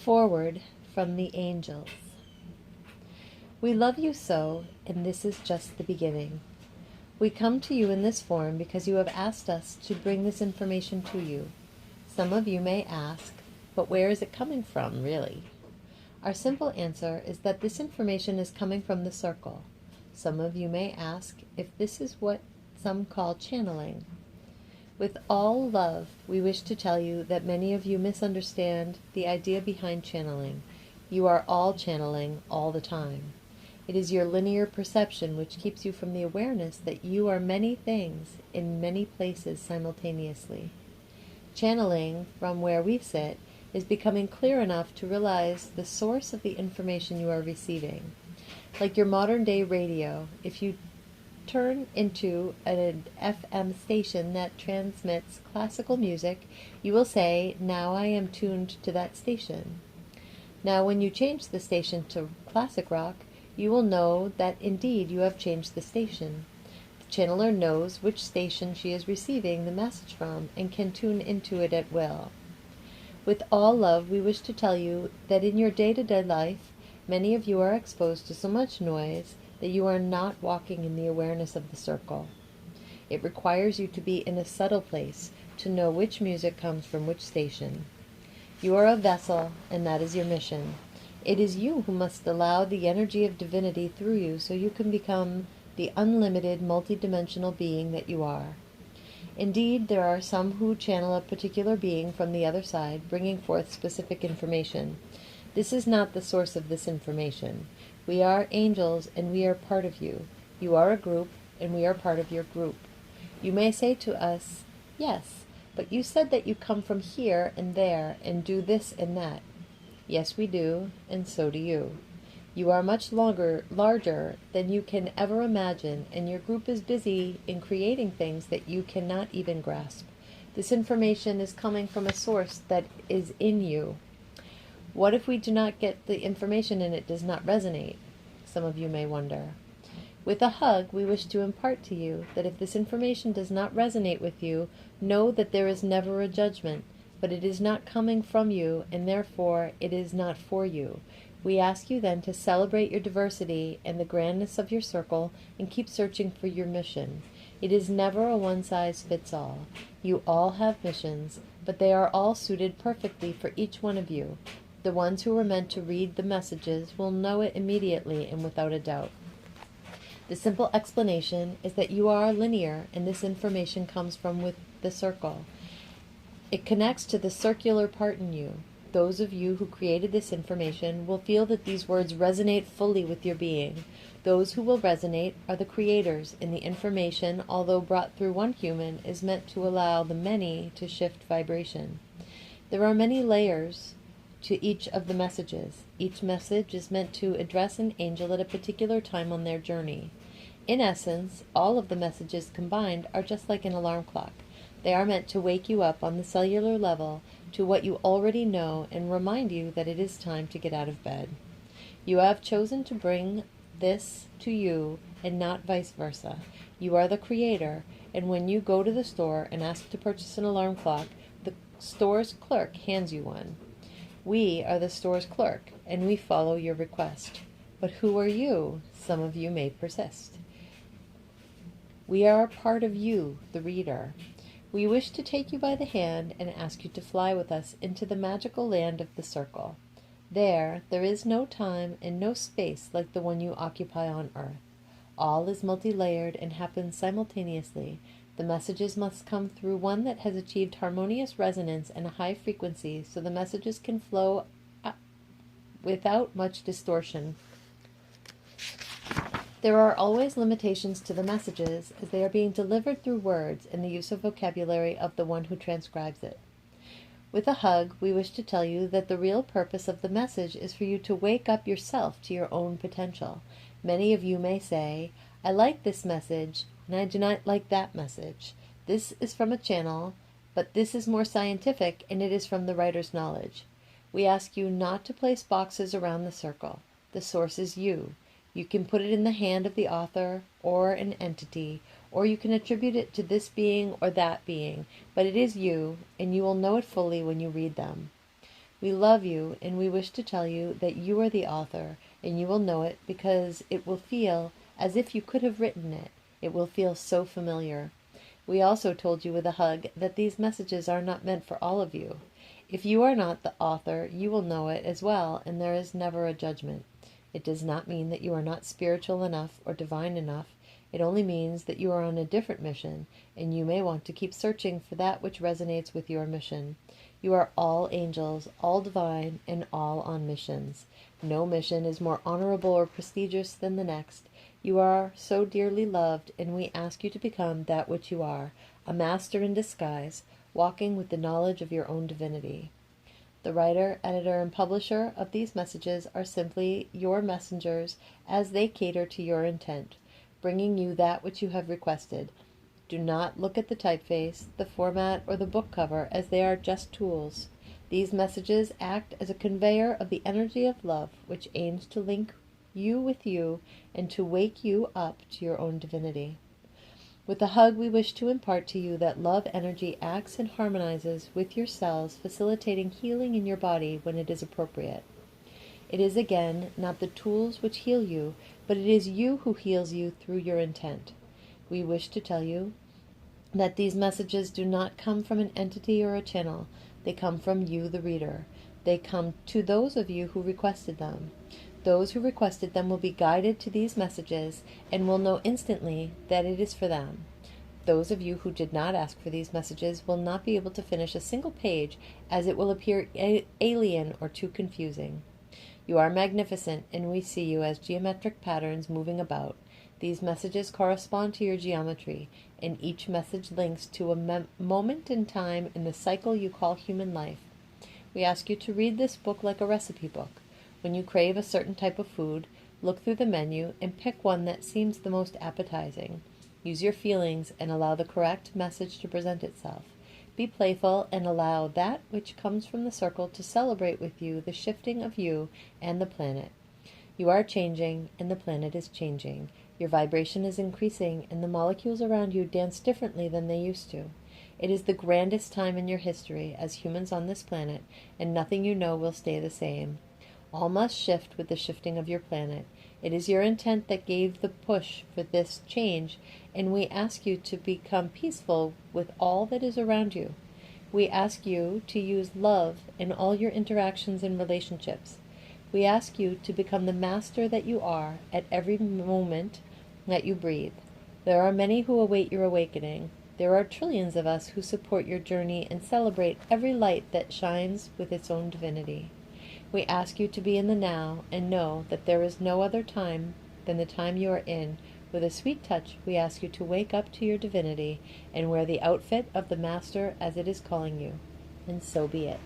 Foreword from the Angels. We love you so, and this is just the beginning. We come to you in this form because you have asked us to bring this information to you. Some of you may ask, but where is it coming from, really? Our simple answer is that this information is coming from the circle. Some of you may ask if this is what some call channeling. With all love, we wish to tell you that many of you misunderstand the idea behind channeling. You are all channeling all the time. It is your linear perception which keeps you from the awareness that you are many things in many places simultaneously. Channeling, from where we sit, is becoming clear enough to realize the source of the information you are receiving. Like your modern-day radio, if you turn into an FM station that transmits classical music, you will say, "Now I am tuned to that station." Now when you change the station to classic rock, you will know that indeed you have changed the station. The channeler knows which station she is receiving the message from and can tune into it at will. With all love, we wish to tell you that in your day-to-day life, many of you are exposed to so much noise that you are not walking in the awareness of the circle. It requires you to be in a subtle place to know which music comes from which station. You are a vessel, and that is your mission. It is you who must allow the energy of divinity through you so you can become the unlimited, multidimensional being that you are. Indeed, there are some who channel a particular being from the other side, bringing forth specific information. This is not the source of this information. We are angels, and we are part of you. You are a group, and we are part of your group. You may say to us, "Yes, but you said that you come from here and there and do this and that." Yes, we do, and so do you. You are much larger than you can ever imagine, and your group is busy in creating things that you cannot even grasp. This information is coming from a source that is in you. What if we do not get the information and it does not resonate? Some of you may wonder. With a hug, we wish to impart to you that if this information does not resonate with you, know that there is never a judgment, but it is not coming from you, and therefore it is not for you. We ask you then to celebrate your diversity and the grandness of your circle and keep searching for your mission. It is never a one-size-fits-all. You all have missions, but they are all suited perfectly for each one of you. The ones who are meant to read the messages will know it immediately and without a doubt. The simple explanation is that you are linear, and this information comes from with the circle. It connects to the circular part in you. Those of you who created this information will feel that these words resonate fully with your being. Those who will resonate are the creators, and the information, although brought through one human, is meant to allow the many to shift vibration. There are many layers to each of the messages. Each message is meant to address an angel at a particular time on their journey. In essence, all of the messages combined are just like an alarm clock. They are meant to wake you up on the cellular level to what you already know and remind you that it is time to get out of bed. You have chosen to bring this to you and not vice versa. You are the creator, and when you go to the store and ask to purchase an alarm clock, the store's clerk hands you one. We are the store's clerk, and we follow your request. But who are you? Some of you may persist. We are a part of you, the reader. We wish to take you by the hand and ask you to fly with us into the magical land of the circle. There is no time and no space like the one you occupy on Earth. All is multi-layered and happens simultaneously. The messages must come through one that has achieved harmonious resonance and a high frequency, so the messages can flow without much distortion. There are always limitations to the messages, as they are being delivered through words and the use of vocabulary of the one who transcribes it. With a hug, we wish to tell you that the real purpose of the message is for you to wake up yourself to your own potential. Many of you may say, "I like this message, and I do not like that message. This is from a channel, but this is more scientific, and it is from the writer's knowledge." We ask you not to place boxes around the circle. The source is you. You can put it in the hand of the author or an entity, or you can attribute it to this being or that being, but it is you, and you will know it fully when you read them. We love you, and we wish to tell you that you are the author, and you will know it because it will feel as if you could have written it. It will feel so familiar. We also told you with a hug that these messages are not meant for all of you. If you are not the author, you will know it as well, and there is never a judgment. It does not mean that you are not spiritual enough or divine enough. It only means that you are on a different mission, and you may want to keep searching for that which resonates with your mission. You are all angels, all divine, and all on missions. No mission is more honorable or prestigious than the next. You are so dearly loved, and we ask you to become that which you are, a master in disguise, walking with the knowledge of your own divinity. The writer, editor, and publisher of these messages are simply your messengers as they cater to your intent, bringing you that which you have requested. Do not look at the typeface, the format, or the book cover, as they are just tools. These messages act as a conveyor of the energy of love, which aims to link you with you and to wake you up to your own divinity. With a hug, we wish to impart to you that love energy acts and harmonizes with your cells, facilitating healing in your body when it is appropriate. It is again not the tools which heal you, but it is you who heals you through your intent. We wish to tell you that these messages do not come from an entity or a channel. They come from you, the reader. They come to those of you who requested them. Those who requested them will be guided to these messages and will know instantly that it is for them. Those of you who did not ask for these messages will not be able to finish a single page, as it will appear alien or too confusing. You are magnificent, and we see you as geometric patterns moving about. These messages correspond to your geometry, and each message links to a moment in time in the cycle you call human life. We ask you to read this book like a recipe book. When you crave a certain type of food, look through the menu and pick one that seems the most appetizing. Use your feelings and allow the correct message to present itself. Be playful and allow that which comes from the circle to celebrate with you the shifting of you and the planet. You are changing, and the planet is changing. Your vibration is increasing, and the molecules around you dance differently than they used to. It is the grandest time in your history as humans on this planet, and nothing you know will stay the same. All must shift with the shifting of your planet. It is your intent that gave the push for this change, and we ask you to become peaceful with all that is around you. We ask you to use love in all your interactions and relationships. We ask you to become the master that you are at every moment that you breathe. There are many who await your awakening. There are trillions of us who support your journey and celebrate every light that shines with its own divinity. We ask you to be in the now and know that there is no other time than the time you are in. With a sweet touch, we ask you to wake up to your divinity and wear the outfit of the Master as it is calling you. And so be it.